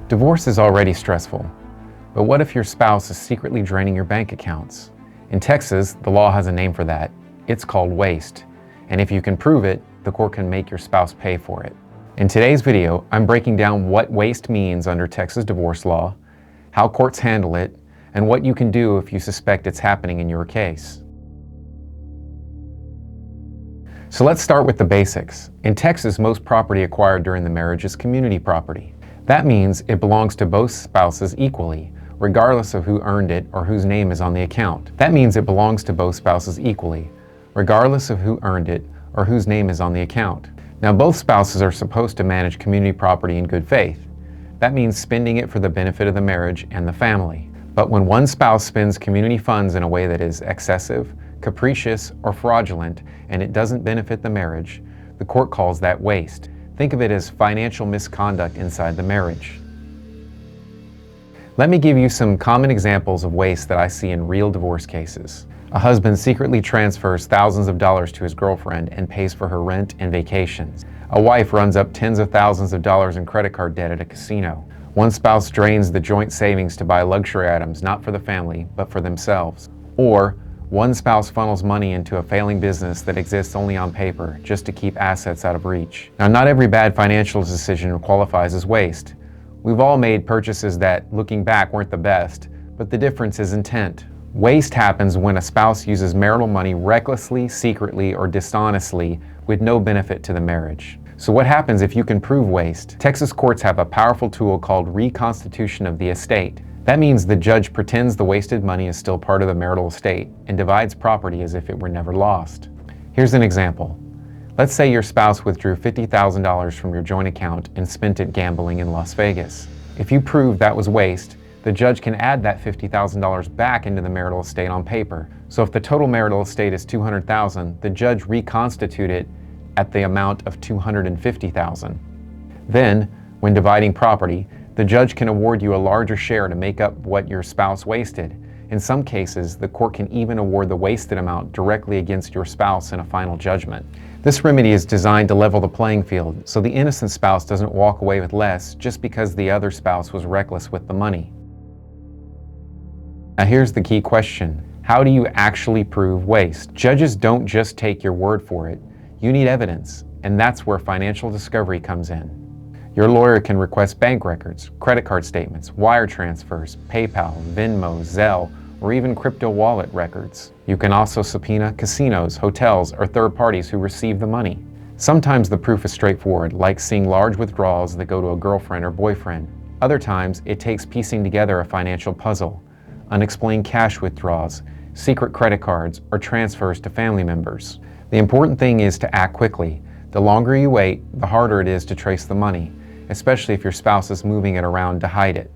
Divorce is already stressful, but what if your spouse is secretly draining your bank accounts? In Texas, the law has a name for that. It's called waste. And if you can prove it, the court can make your spouse pay for it. In today's video, I'm breaking down what waste means under Texas divorce law, how courts handle it, and what you can do if you suspect it's happening in your case. So let's start with the basics. In Texas, most property acquired during the marriage is community property. That means it belongs to both spouses equally, regardless of who earned it or whose name is on the account. Now, both spouses are supposed to manage community property in good faith. That means spending it for the benefit of the marriage and the family. But when one spouse spends community funds in a way that is excessive, capricious, or fraudulent, and it doesn't benefit the marriage, the court calls that waste. Think of it as financial misconduct inside the marriage. Let me give you some common examples of waste that I see in real divorce cases. A husband secretly transfers thousands of dollars to his girlfriend and pays for her rent and vacations. A wife runs up tens of thousands of dollars in credit card debt at a casino. One spouse drains the joint savings to buy luxury items not for the family, but for themselves. Or one spouse funnels money into a failing business that exists only on paper, just to keep assets out of reach. Now, not every bad financial decision qualifies as waste. We've all made purchases that, looking back, weren't the best, but the difference is intent. Waste happens when a spouse uses marital money recklessly, secretly, or dishonestly with no benefit to the marriage. So what happens if you can prove waste? Texas courts have a powerful tool called reconstitution of the estate. That means the judge pretends the wasted money is still part of the marital estate and divides property as if it were never lost. Here's an example. Let's say your spouse withdrew $50,000 from your joint account and spent it gambling in Las Vegas. If you prove that was waste, the judge can add that $50,000 back into the marital estate on paper. So if the total marital estate is $200,000, the judge reconstitute it at the amount of $250,000. Then, when dividing property, the judge can award you a larger share to make up what your spouse wasted. In some cases, the court can even award the wasted amount directly against your spouse in a final judgment. This remedy is designed to level the playing field, so the innocent spouse doesn't walk away with less just because the other spouse was reckless with the money. Now here's the key question. How do you actually prove waste? Judges don't just take your word for it. You need evidence, and that's where financial discovery comes in. Your lawyer can request bank records, credit card statements, wire transfers, PayPal, Venmo, Zelle, or even crypto wallet records. You can also subpoena casinos, hotels, or third parties who receive the money. Sometimes the proof is straightforward, like seeing large withdrawals that go to a girlfriend or boyfriend. Other times, it takes piecing together a financial puzzle, unexplained cash withdrawals, secret credit cards, or transfers to family members. The important thing is to act quickly. The longer you wait, the harder it is to trace the money, especially if your spouse is moving it around to hide it.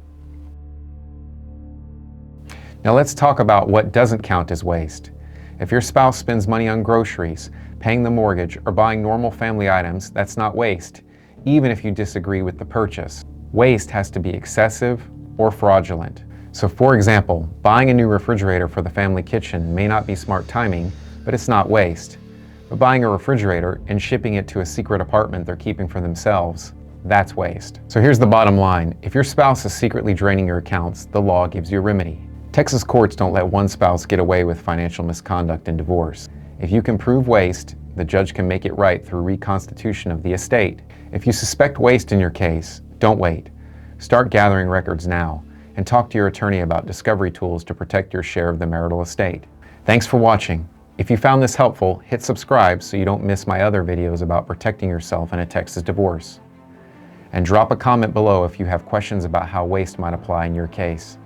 Now let's talk about what doesn't count as waste. If your spouse spends money on groceries, paying the mortgage, or buying normal family items, that's not waste, even if you disagree with the purchase. Waste has to be excessive or fraudulent. So for example, buying a new refrigerator for the family kitchen may not be smart timing, but it's not waste. But buying a refrigerator and shipping it to a secret apartment they're keeping for themselves, that's waste. So here's the bottom line. If your spouse is secretly draining your accounts, the law gives you a remedy. Texas courts don't let one spouse get away with financial misconduct in divorce. If you can prove waste, the judge can make it right through reconstitution of the estate. If you suspect waste in your case, don't wait. Start gathering records now and talk to your attorney about discovery tools to protect your share of the marital estate. Thanks for watching. If you found this helpful, hit subscribe so you don't miss my other videos about protecting yourself in a Texas divorce. And drop a comment below if you have questions about how waste might apply in your case.